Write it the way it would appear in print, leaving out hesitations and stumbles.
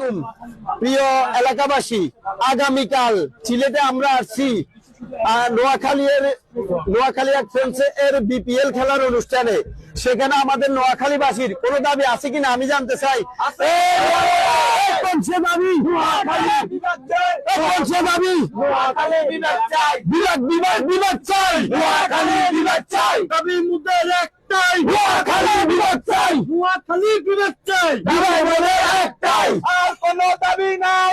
আলাইকুম প্রিয় এলাকাবাসী, আগামীকাল সিলেটে আমরা আসছি নোয়াখালী এক্সপ্রেস এর বিপিএল খেলার অনুষ্ঠানে। সেখানে আমাদের নোয়াখালীবাসীর কোন দাবি আছে কিনা আমি জানতে চাই। দাবির মধ্যে একটাই, নোয়াখালী বিভাগ চাই, নোয়াখালী বিভাগ চাই, একটাই, আর কোন দাবি নাই।